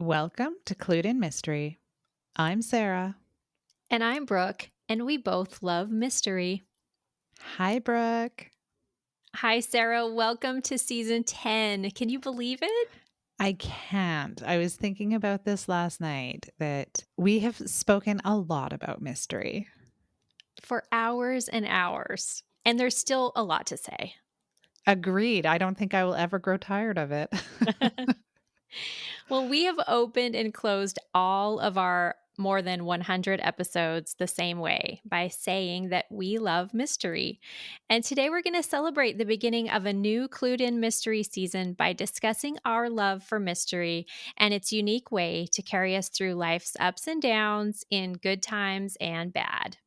Welcome to Clued in Mystery. I'm Sarah. And I'm Brooke, and we both love mystery. Hi, Brooke. Hi, Sarah. Welcome to season 10. Can you believe it? I can't. I was thinking about this last night that we have spoken a lot about mystery. For hours and hours. And there's still a lot to say. Agreed. I don't think I will ever grow tired of it. Well, we have opened and closed all of our more than 100 episodes the same way by saying that we love mystery. And today we're going to celebrate the beginning of a new Clued In Mystery season by discussing our love for mystery and its unique way to carry us through life's ups and downs in good times and bad.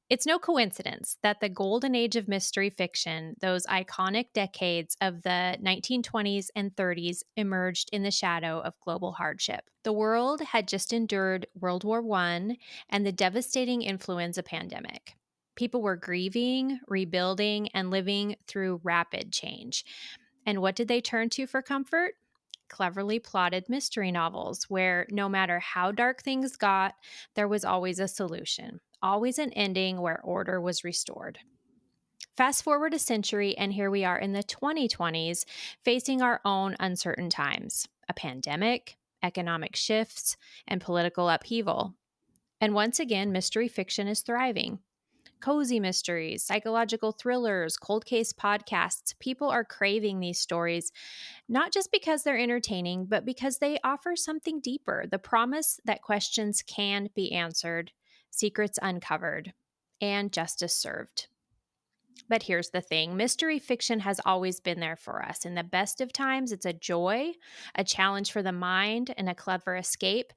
It's no coincidence that the golden age of mystery fiction, those iconic decades of the 1920s and 30s, emerged in the shadow of global hardship. The world had just endured World War I and the devastating influenza pandemic. People were grieving, rebuilding, and living through rapid change. And what did they turn to for comfort? Cleverly plotted mystery novels where no matter how dark things got, there was always a solution, always an ending where order was restored. Fast forward a century, and here we are in the 2020s, facing our own uncertain times, a pandemic, economic shifts, and political upheaval. And once again, mystery fiction is thriving. Cozy mysteries, psychological thrillers, cold case podcasts. People are craving these stories, not just because they're entertaining, but because they offer something deeper, the promise that questions can be answered, secrets uncovered, and justice served. But here's the thing, mystery fiction has always been there for us. In the best of times, it's a joy, a challenge for the mind, and a clever escape.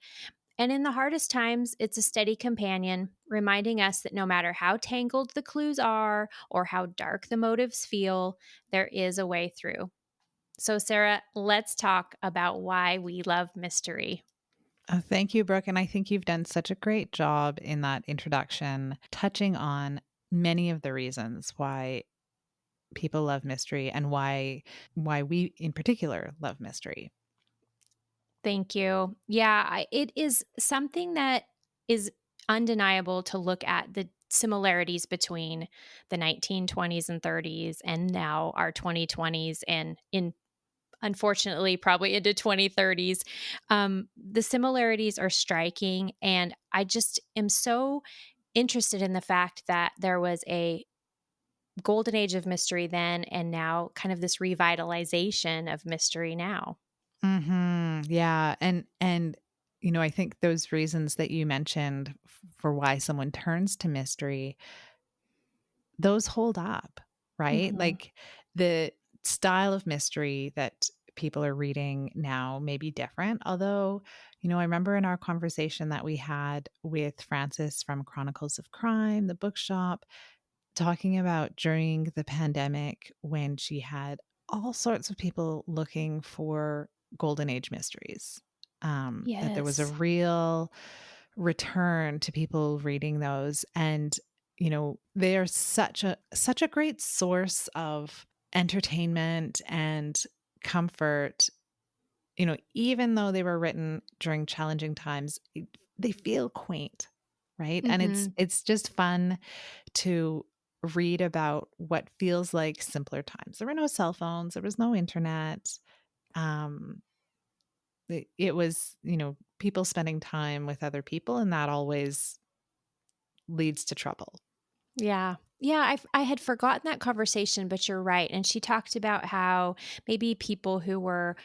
And in the hardest times, it's a steady companion, reminding us that no matter how tangled the clues are or how dark the motives feel, there is a way through. So, Sarah, let's talk about why we love mystery. Thank you, Brooke. And I think you've done such a great job in that introduction, touching on many of the reasons why people love mystery and why we in particular love mystery. Thank you. Yeah, it is something that is undeniable to look at the similarities between the 1920s and 30s and now our 2020s and in unfortunately probably into 2030s. The similarities are striking, and I just am so interested in the fact that there was a golden age of mystery then and now kind of this revitalization of mystery now. Yeah, and I think those reasons that you mentioned for why someone turns to mystery, those hold up, right? Mhm. Like the style of mystery that people are reading now may be different. Although, I remember in our conversation that we had with Frances from Chronicles of Crime, the bookshop, talking about during the pandemic when she had all sorts of people looking for golden age mysteries. That there was a Yes. real return to people reading those, and they are such a great source of entertainment and comfort. Even though they were written during challenging times, they feel quaint, right? And it's Mhm. it's just fun to read about what feels like simpler times. There were no cell phones, there was no internet. Um, it was, people spending time with other people, and that always leads to trouble. Yeah. Yeah, I had forgotten that conversation, but you're right, and she talked about how maybe people who were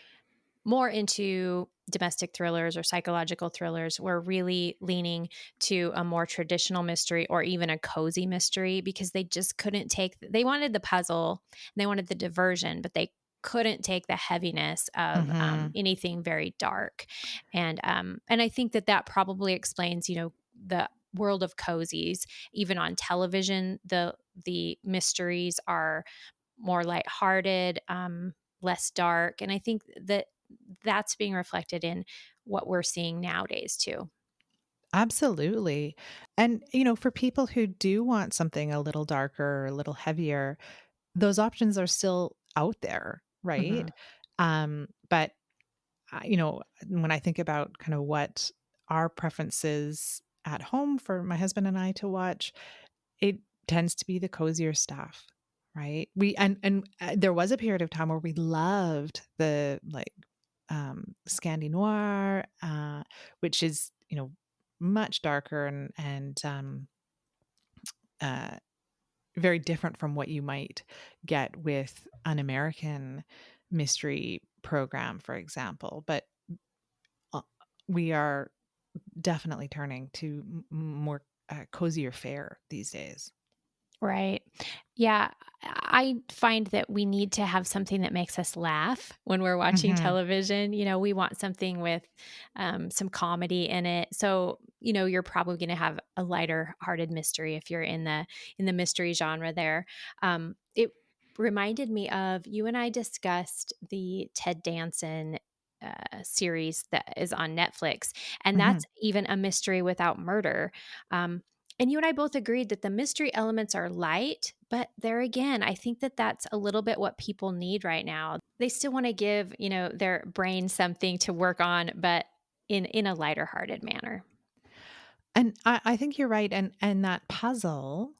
more into domestic thrillers or psychological thrillers were really leaning to a more traditional mystery or even a cozy mystery because they just couldn't they wanted the puzzle and they wanted the diversion, but they couldn't take the heaviness of Mhm. anything very dark. And I think that that probably explains, the world of cozies. Even on television, the mysteries are more lighthearted, less dark. And I think that that's being reflected in what we're seeing nowadays too. Absolutely. And, for people who do want something a little darker, a little heavier, those options are still out there, right? Mhm. But when I think about kind of what our preferences at home for my husband and I to watch, it tends to be the cozier stuff, right? There was a period of time where we loved the, like, Scandi Noir, which is, much darker and uh, very different from what you might get with an American mystery program, for example. But uh, we are definitely turning to more cozier fare these days. Right. Yeah, I find that we need to have something that makes us laugh when we're watching Hmm. television. We want something with some comedy in it. So, you're probably going to have a lighter hearted mystery if you're in the mystery genre there. It reminded me of you and I discussed the Ted Danson series that is on Netflix, and Hmm. that's even a mystery without murder. Um, and you and I both agreed that the mystery elements are light, but there again, I think that that's a little bit what people need right now. They still want to give, their brain something to work on, but in a lighter hearted manner. And I think you're right. And that puzzle,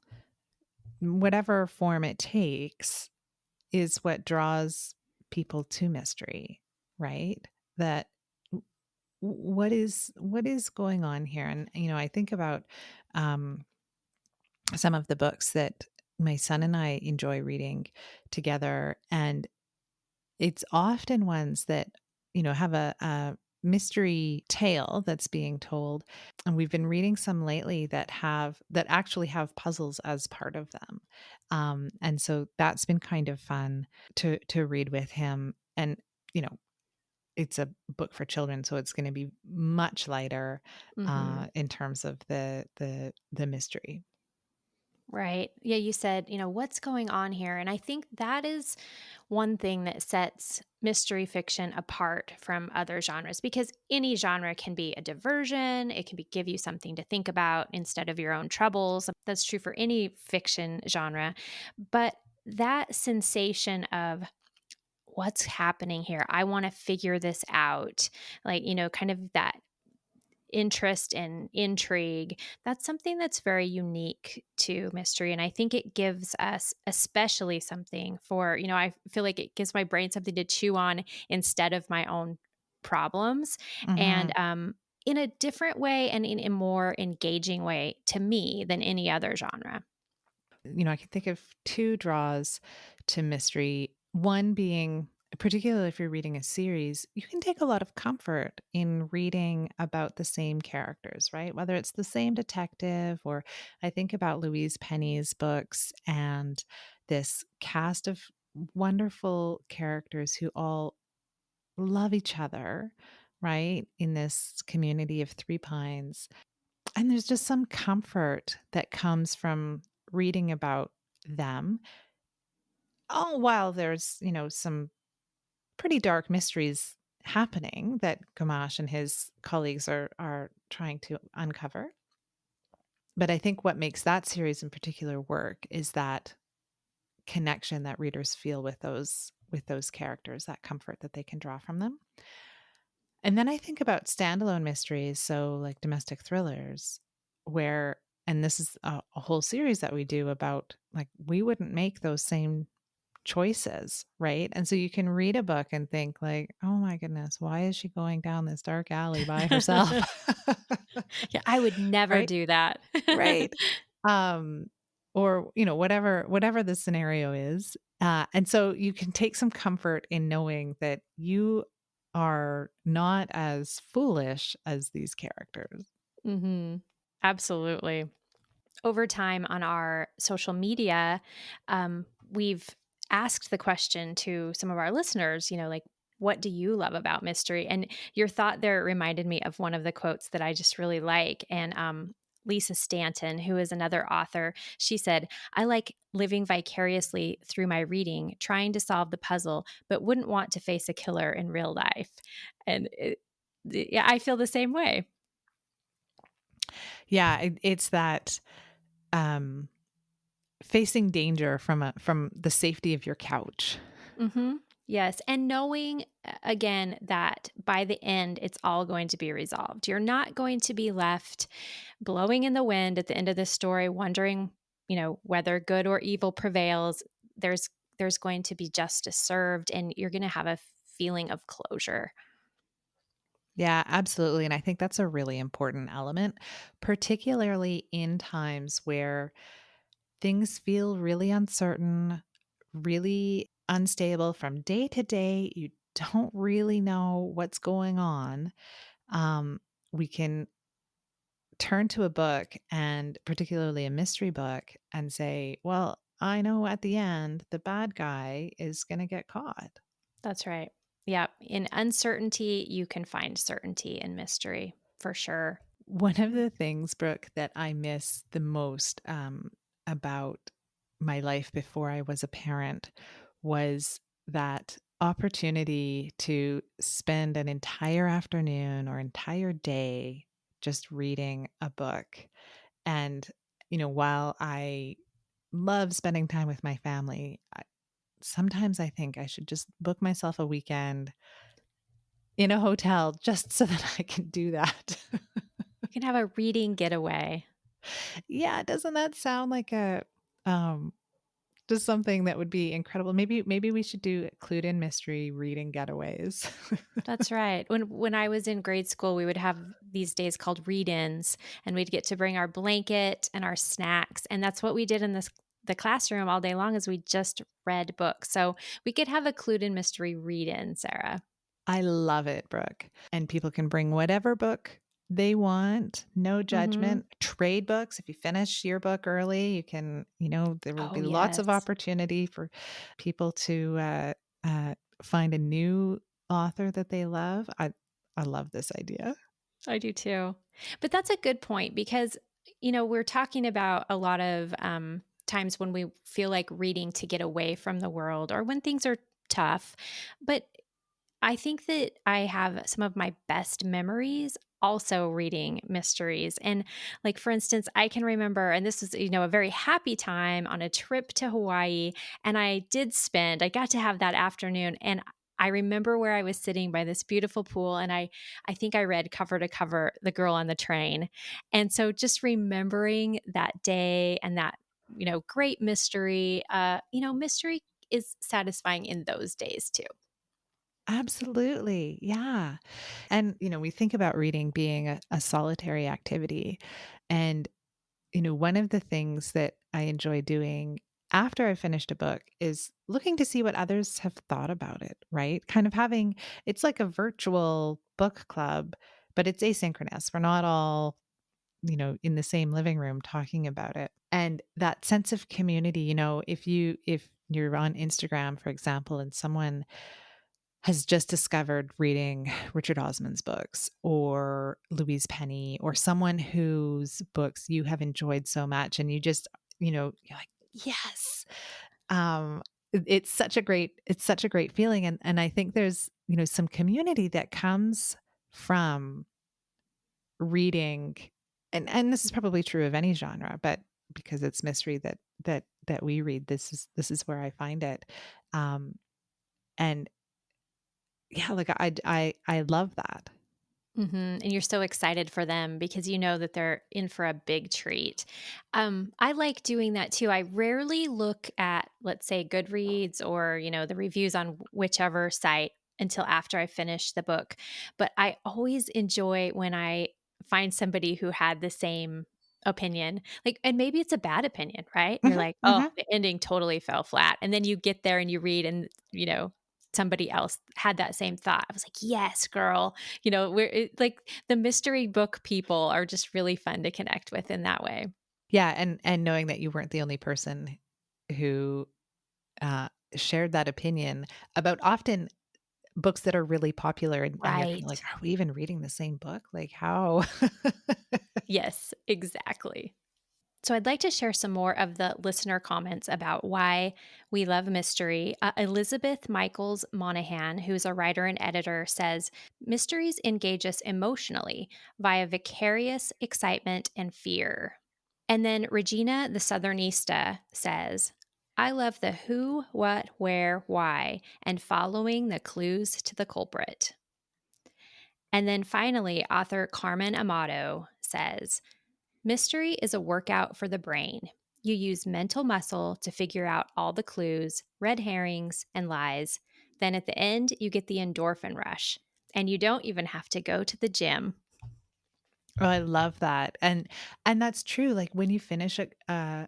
whatever form it takes, is what draws people to mystery, right? That what is going on here? And I think about um, some of the books that my son and I enjoy reading together, and it's often ones that, have a mystery tale that's being told. And we've been reading some lately that actually have puzzles as part of them. And so that's been kind of fun to read with him. And, you know, it's a book for children, so it's going to be much lighter Hmm. in terms of the mystery. Right. Yeah, you said, what's going on here? And I think that is one thing that sets mystery fiction apart from other genres because any genre can be a diversion, it can be give you something to think about instead of your own troubles. That's true for any fiction genre. But that sensation of what's happening here? I want to figure this out. Like, kind of that interest and intrigue, that's something that's very unique to mystery. And I think it gives us, especially something for, I feel like it gives my brain something to chew on instead of my own problems. And Hmm. in a different way and in a more engaging way to me than any other genre. I can think of two draws to mystery. One being, particularly if you're reading a series, you can take a lot of comfort in reading about the same characters, right? Whether it's the same detective, or I think about Louise Penny's books and this cast of wonderful characters who all love each other, right? In this community of Three Pines. And there's just some comfort that comes from reading about them. Oh, while there's, some pretty dark mysteries happening that Gamache and his colleagues are trying to uncover. But I think what makes that series in particular work is that connection that readers feel with those characters, that comfort that they can draw from them. And then I think about standalone mysteries, so like domestic thrillers, where, and this is a whole series that we do about, like, we wouldn't make those same choices, right? And so you can read a book and think like, "Oh my goodness, why is she going down this dark alley by herself?" Yeah, I would never Right? do that. Right. Um, or, whatever the scenario is. And so you can take some comfort in knowing that you are not as foolish as these characters. Hmm. Absolutely. Over time on our social media, we've asked the question to some of our listeners, like, what do you love about mystery? And your thought there reminded me of one of the quotes that I just really like. And Lisa Stanton, who is another author, she said, I like living vicariously through my reading, trying to solve the puzzle, but wouldn't want to face a killer in real life. And yeah, I feel the same way. Yeah, it's that um facing danger from the safety of your couch. Hmm. Yes, and knowing, again, that by the end, it's all going to be resolved. You're not going to be left blowing in the wind at the end of this story, wondering, whether good or evil prevails. There's going to be justice served, and you're gonna have a feeling of closure. Yeah, absolutely. And I think that's a really important element, particularly in times where things feel really uncertain, really unstable from day to day. You don't really know what's going on. Um, we can turn to a book, and particularly a mystery book, and say, well, I know at the end the bad guy is going to get caught. That's right. Yeah, in uncertainty, you can find certainty in mystery, for sure. One of the things, Brooke, that I miss the most about my life before I was a parent was that opportunity to spend an entire afternoon or entire day just reading a book. And, while I love spending time with my family, sometimes I think I should just book myself a weekend in a hotel just so that I can do that. You can have a reading getaway. Yeah, doesn't that sound like um just something that would be incredible? Maybe we should do clued in mystery reading getaways. That's right. When I was in grade school, we would have these days called read-ins, and we'd get to bring our blanket and our snacks, and that's what we did in the classroom all day long is we just read books. So we could have a clued in mystery read-in, Sarah. I love it, Brooke. And people can bring whatever book they want, no Mhm. judgment. Trade books. If you finish your book early, you can, there will Oh, be lots of yes. opportunity for people to uh, find a new author that they love. I love this idea. I do too. But that's a good point because, we're talking about a lot of times when we feel like reading to get away from the world or when things are tough. But I think that I have some of my best memories also reading mysteries. And, like, for instance, I can remember, and this is, a very happy time on a trip to Hawaii. And I got to have that afternoon. And I remember where I was sitting by this beautiful pool. And I think I read cover to cover The Girl on the Train. And so just remembering that day and that, great mystery, mystery is satisfying in those days too. Absolutely. Yeah. And, we think about reading being a solitary activity. And, one of the things that I enjoy doing after I've finished a book is looking to see what others have thought about it, right? Kind of having it's like a virtual book club, but it's asynchronous. We're not all, in the same living room talking about it. And that sense of community, if you're on Instagram, for example, and someone has just discovered reading Richard Osman's books or Louise Penny or someone whose books you have enjoyed so much and you just, you're like, "Yes." It's such a great feeling and I think there's, some community that comes from reading and this is probably true of any genre, but because it's mystery that we read, this is where I find it. Um, and Yeah, like, I love that. Mhm, and you're so excited for them because you know that they're in for a big treat. I like doing that too. I rarely look at, let's say, Goodreads or, the reviews on whichever site until after I finish the book, but I always enjoy when I find somebody who had the same opinion. Like, and maybe it's a bad opinion, right? You're Mhm, like, "Oh, mhm. the ending totally fell flat," and then you get there and you read and, somebody else had that same thought. I was like, "Yes, girl." Like the mystery book people are just really fun to connect with in that way. Yeah, and knowing that you weren't the only person who, shared that opinion about often books that are really popular and you're kinda like, Right. "Are we even reading the same book? Like, how?" Yes, exactly. So I'd like to share some more of the listener comments about why we love mystery. Elizabeth Michaels Monahan, who's a writer and editor, says mysteries engage us emotionally via vicarious excitement and fear. And then Regina the Southernista says, I love the who, what, where, why, and following the clues to the culprit. And then finally, author Carmen Amato says, mystery is a workout for the brain. You use mental muscle to figure out all the clues, red herrings, and lies. Then at the end, you get the endorphin rush. And you don't even have to go to the gym. Oh, I love that. And that's true. Like when you finish a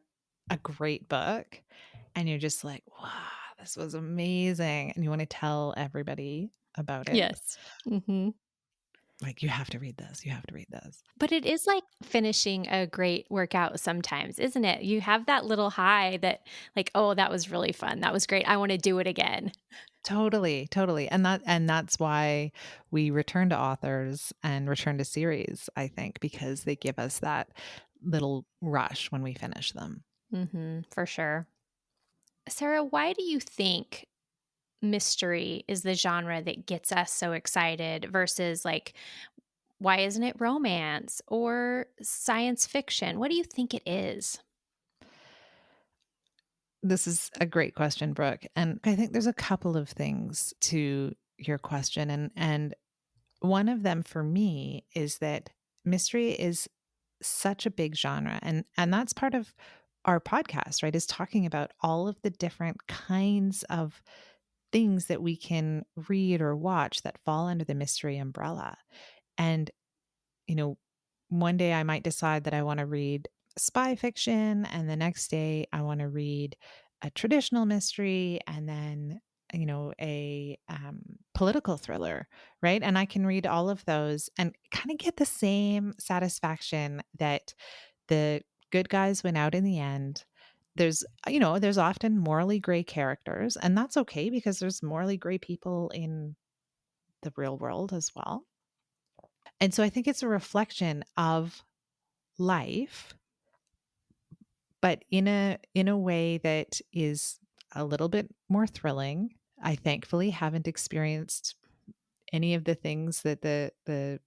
great book and you're just like, wow, this was amazing. And you want to tell everybody about it. Yes. Hmm. Like, you have to read this. You have to read this. But it is like finishing a great workout sometimes, isn't it? You have that little high that, like, oh, that was really fun. That was great. I want to do it again. Totally, totally. And that's why we return to authors and return to series, I think, because they give us that little rush when we finish them. For sure. Sarah, why do you think mystery is the genre that gets us so excited versus like, why isn't it romance or science fiction? What do you think it is? This is a great question, Brooke. And I think there's a couple of things to your question. And one of them for me is that mystery is such a big genre. And that's part of our podcast, right? Is talking about all of the different kinds of things that we can read or watch that fall under the mystery umbrella. And, you know, one day I might decide that I want to read spy fiction, and the next day I want to read a traditional mystery, and then, a political thriller, right? And I can read all of those and kind of get the same satisfaction that the good guys win out in the end. There's often morally gray characters, and that's okay because there's morally gray people in the real world as well. And so I think it's a reflection of life, but in a way that is a little bit more thrilling. I thankfully haven't experienced any of the things that the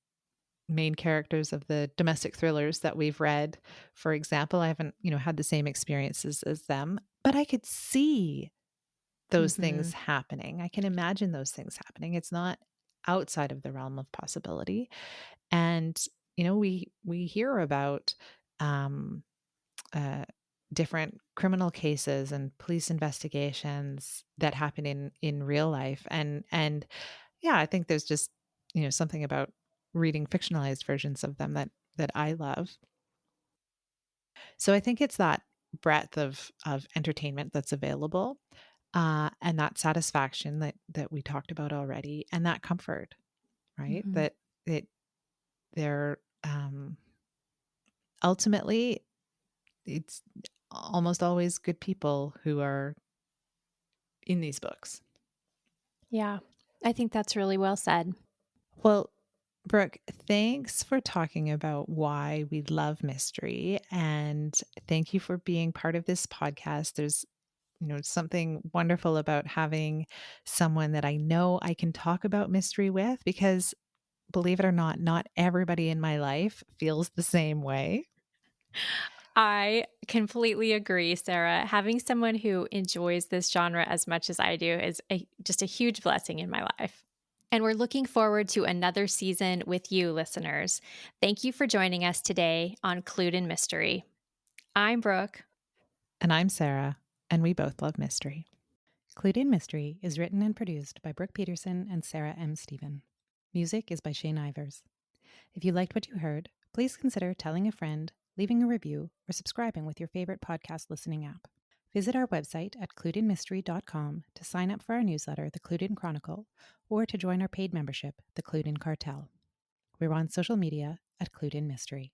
main characters of the domestic thrillers that we've read, for example. I haven't, had the same experiences as them, but I could see those Hmm. things happening. I can imagine those things happening. It's not outside of the realm of possibility. And we hear about um uh different criminal cases and police investigations that happen in real life. And yeah, I think there's just, something about reading fictionalized versions of them that I love. So I think it's that breadth of entertainment that's available, and that satisfaction that we talked about already, and that comfort, right? Hmm. That it they're ultimately, it's almost always good people who are in these books. Yeah, I think that's really well said. Well, Brooke, thanks for talking about why we love mystery. And thank you for being part of this podcast. There's, something wonderful about having someone that I know I can talk about mystery with, because believe it or not everybody in my life feels the same way. I completely agree, Sarah. Having someone who enjoys this genre as much as I do is just a huge blessing in my life. And we're looking forward to another season with you, listeners. Thank you for joining us today on Clued in Mystery. I'm Brooke. And I'm Sarah, and we both love mystery. Clued in Mystery is written and produced by Brooke Peterson and Sarah M. Stephen. Music is by Shane Ivers. If you liked what you heard, please consider telling a friend, leaving a review, or subscribing with your favorite podcast listening app. Visit our website at cluedinmystery.com to sign up for our newsletter, The Clued In Chronicle, or to join our paid membership, The Clued In Cartel. We're on social media at Clued In Mystery.